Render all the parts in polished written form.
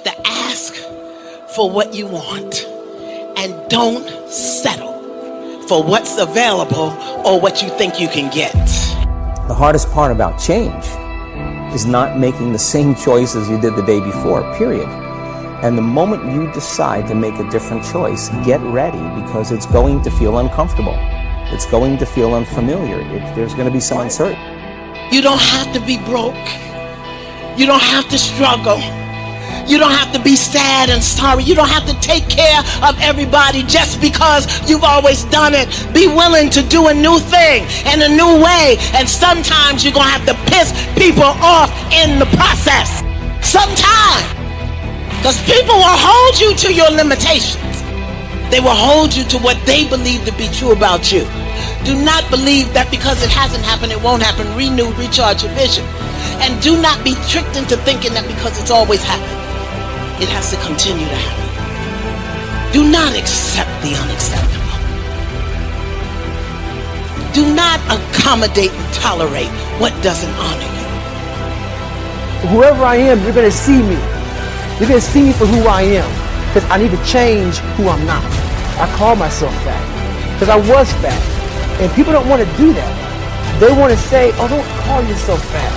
to ask for what you want, and don't settle for what's available or what you think you can get. The hardest part about change is not making the same choices you did the day before, period. And the moment you decide to make a different choice, get ready, because it's going to feel uncomfortable. It's going to feel unfamiliar. There's going to be some uncertainty. You don't have to be broke. You don't have to struggle. You don't have to be sad and sorry. You don't have to take care of everybody just because you've always done it. Be willing to do a new thing and a new way. And sometimes you're going to have to piss people off in the process. Sometimes. Because people will hold you to your limitations. They will hold you to what they believe to be true about you. Do not believe that because it hasn't happened, it won't happen. Renew, recharge your vision. And do not be tricked into thinking that because it's always happened, it has to continue to happen. Do not accept the unacceptable. Do not accommodate and tolerate what doesn't honor you. Whoever I am, you're going to see me. You're going to see me for who I am, because I need to change who I'm not. I call myself fat because I was fat, and people don't want to do that. They want to say, oh, don't call yourself fat.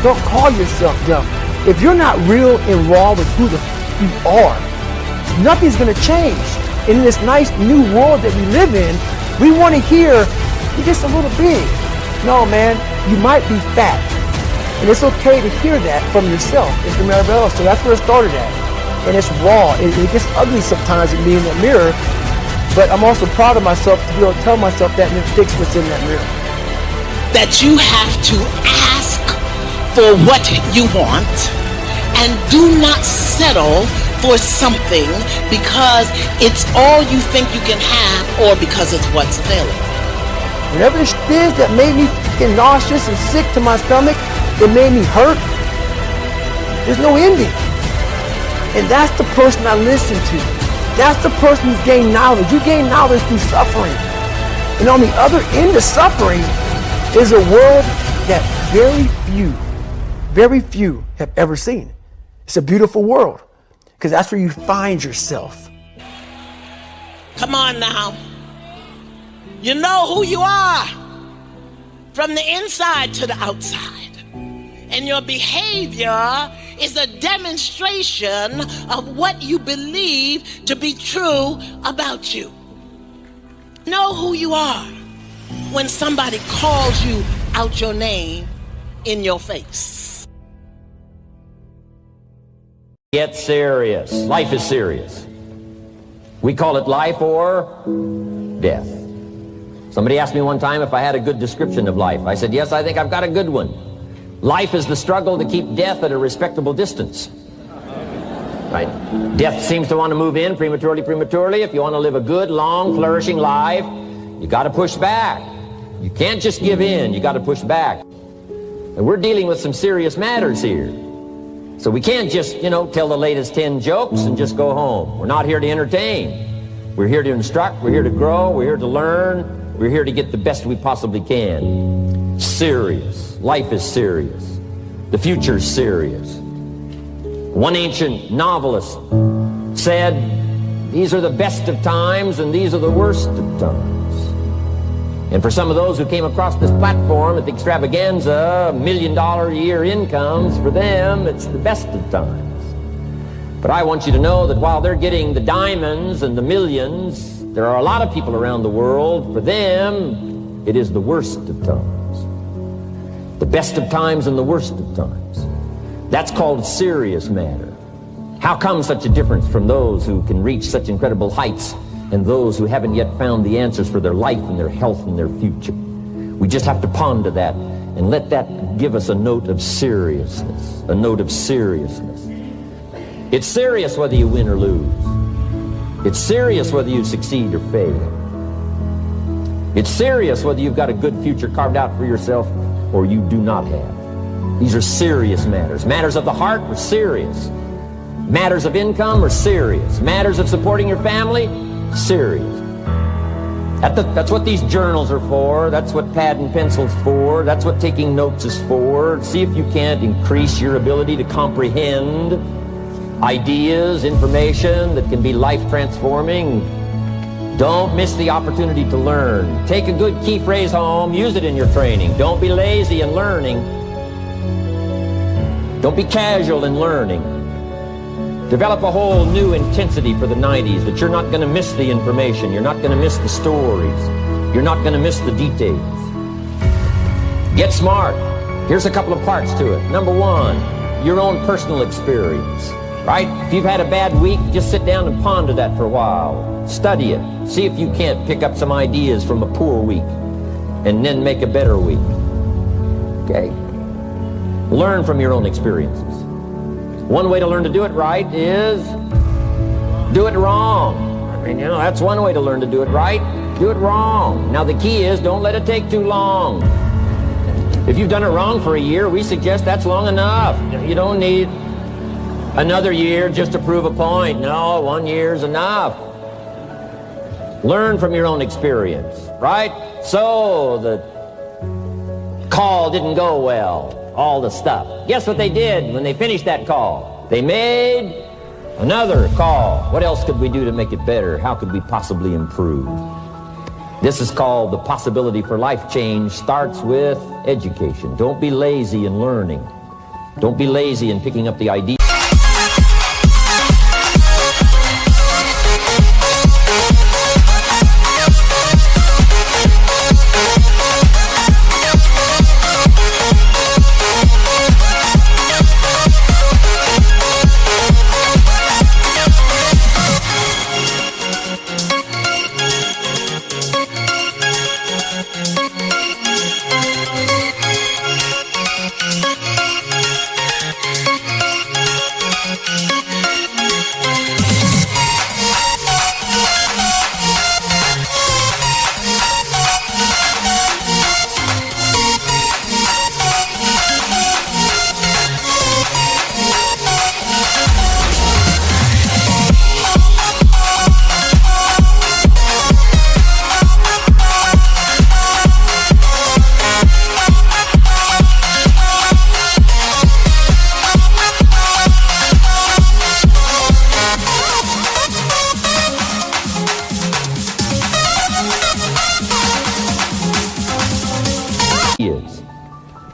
Don't call yourself dumb. If you're not real and raw with who the you are, nothing's going to change. In this nice new world that we live in, we want to hear, you're just a little big. No, man, you might be fat. And it's okay to hear that from yourself and from everybody else. So that's where it started at. And it's raw. It gets ugly sometimes at me in that mirror. But I'm also proud of myself to be able to tell myself that and then fix what's in that mirror. That you have to ask for what you want, and do not settle for something because it's all you think you can have or because it's what's available. Whatever the shit is that made me fucking nauseous and sick to my stomach, it made me hurt, there's no ending. And that's the person I listen to. That's the person who's gained knowledge. You gain knowledge through suffering. And on the other end of suffering is a world that very few have ever seen. It's a beautiful world, because that's where you find yourself. Come on now. You know who you are from the inside to the outside. And your behavior is a demonstration of what you believe to be true about you. Know who you are when somebody calls you out your name in your face. Get serious. Life is serious. We call it life or death. Somebody asked me one time if I had a good description of life. I said, yes, I think I've got a good one. Life is the struggle to keep death at a respectable distance. Right? Death seems to want to move in prematurely. If you want to live a good, long, flourishing life, you got to push back. You can't just give in. You got to push back. And we're dealing with some serious matters here. So we can't just, tell the latest 10 jokes and just go home. We're not here to entertain. We're here to instruct. We're here to grow. We're here to learn. We're here to get the best we possibly can. Serious. Life is serious. The future's serious. One ancient novelist said, these are the best of times and these are the worst of times. And for some of those who came across this platform at the extravaganza, $1 million a year incomes, for them, it's the best of times. But I want you to know that while they're getting the diamonds and the millions, there are a lot of people around the world, for them, it is the worst of times. The best of times and the worst of times. That's called serious matter. How come such a difference from those who can reach such incredible heights and those who haven't yet found the answers for their life and their health and their future? We just have to ponder that and let that give us a note of seriousness, a note of seriousness. It's serious whether you win or lose. It's serious whether you succeed or fail. It's serious whether you've got a good future carved out for yourself or you do not have. These are serious matters. Matters of the heart are serious. Matters of income are serious. Matters of supporting your family, serious. That's what these journals are for. That's what pad and pencil's for. That's what taking notes is for. See if you can't increase your ability to comprehend ideas, information that can be life-transforming. Don't miss the opportunity to learn. Take a good key phrase home, use it in your training. Don't be lazy in learning. Don't be casual in learning. Develop a whole new intensity for the 90s that you're not going to miss the information, you're not going to miss the stories, you're not going to miss the details. Get smart. Here's a couple of parts to it. Number one, your own personal experience, right? If you've had a bad week, just sit down and ponder that for a while. Study it. See if you can't pick up some ideas from a poor week and then make a better week. Okay? Learn from your own experiences. One way to learn to do it right is do it wrong. I mean, that's one way to learn to do it right. Do it wrong. Now the key is don't let it take too long. If you've done it wrong for a year, we suggest that's long enough. You don't need another year just to prove a point. No, 1 year's enough. Learn from your own experience, right? So the call didn't go well. All the stuff. Guess what they did when they finished that call? They made another call. What else could we do to make it better? How could we possibly improve? This is called the possibility for life change starts with education. Don't be lazy in learning. Don't be lazy in picking up the idea.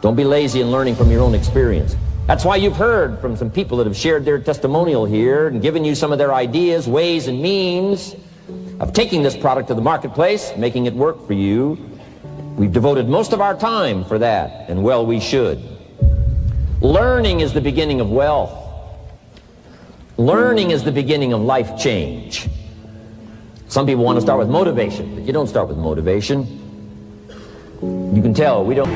Don't be lazy in learning from your own experience. That's why you've heard from some people that have shared their testimonial here and given you some of their ideas, ways, and means of taking this product to the marketplace, making it work for you. We've devoted most of our time for that, and well, we should. Learning is the beginning of wealth. Learning is the beginning of life change. Some people want to start with motivation, but you don't start with motivation. You can tell we don't...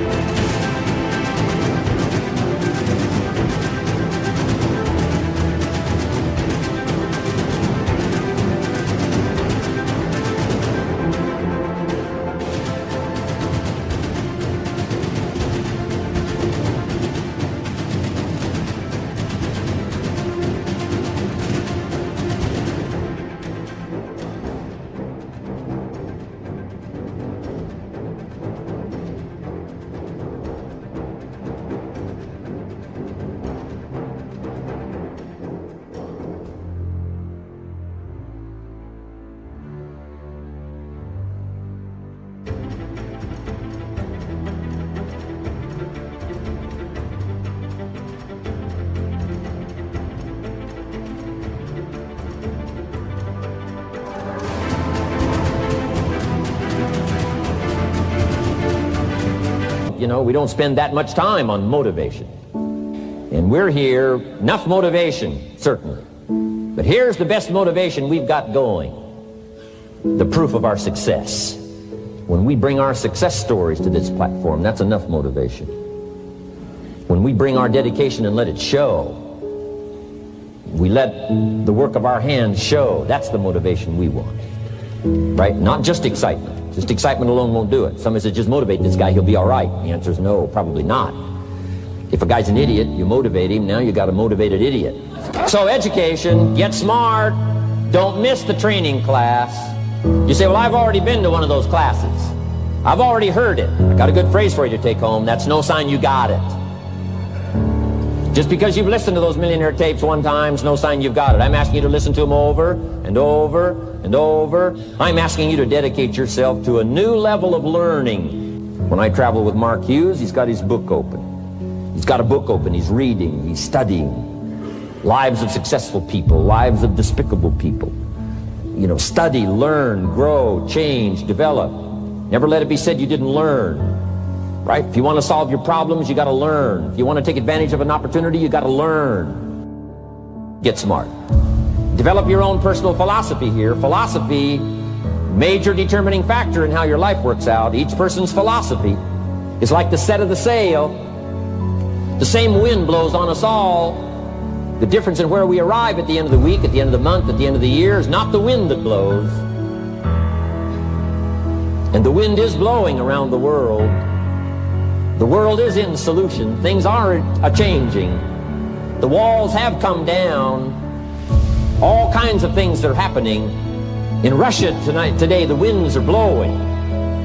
We don't spend that much time on motivation. And we're here, enough motivation, certainly. But here's the best motivation we've got going. The proof of our success. When we bring our success stories to this platform, that's enough motivation. When we bring our dedication and let it show, we let the work of our hands show, that's the motivation we want. Right? Not just excitement. Just excitement alone won't do it. Somebody says, just motivate this guy, he'll be all right. The answer is no, probably not. If a guy's an idiot, you motivate him, now you got a motivated idiot. So education, get smart, don't miss the training class. You say, well, I've already been to one of those classes. I've already heard it. I got a good phrase for you to take home. That's no sign you got it. Just because you've listened to those millionaire tapes one time is no sign you've got it. I'm asking you to listen to them over and over and over. I'm asking you to dedicate yourself to a new level of learning. When I travel with Mark Hughes, he's got his book open. He's got a book open. He's reading. He's studying. Lives of successful people, lives of despicable people. You know, study, learn, grow, change, develop. Never let it be said you didn't learn. Right? If you want to solve your problems, you got to learn. If you want to take advantage of an opportunity, you got to learn. Get smart. Develop your own personal philosophy here. Philosophy, major determining factor in how your life works out. Each person's philosophy is like the set of the sail. The same wind blows on us all. The difference in where we arrive at the end of the week, at the end of the month, at the end of the year is not the wind that blows. And the wind is blowing around the world. The world is in solution. Things are a-changing. The walls have come down. All kinds of things are happening. In Russia today, the winds are blowing.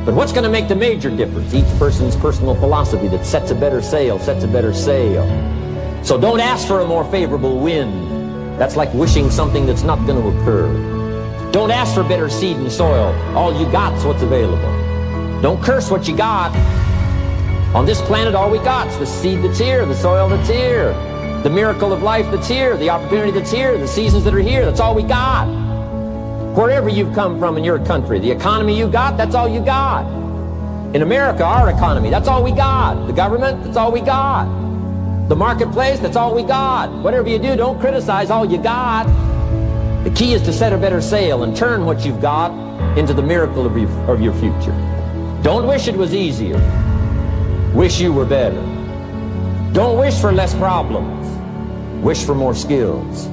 But what's going to make the major difference? Each person's personal philosophy that sets a better sail, sets a better sail. So don't ask for a more favorable wind. That's like wishing something that's not going to occur. Don't ask for better seed and soil. All you got's what's available. Don't curse what you got. On this planet, all we got's the seed that's here, the soil that's here, the miracle of life that's here, the opportunity that's here, the seasons that are here. That's all we got. Wherever you've come from in your country, the economy you got, that's all you got. In America, our economy, that's all we got. The government, that's all we got. The marketplace, that's all we got. Whatever you do, don't criticize all you got. The key is to set a better sail and turn what you've got into the miracle of your future. Don't wish it was easier. Wish you were better. Don't wish for less problems. Wish for more skills.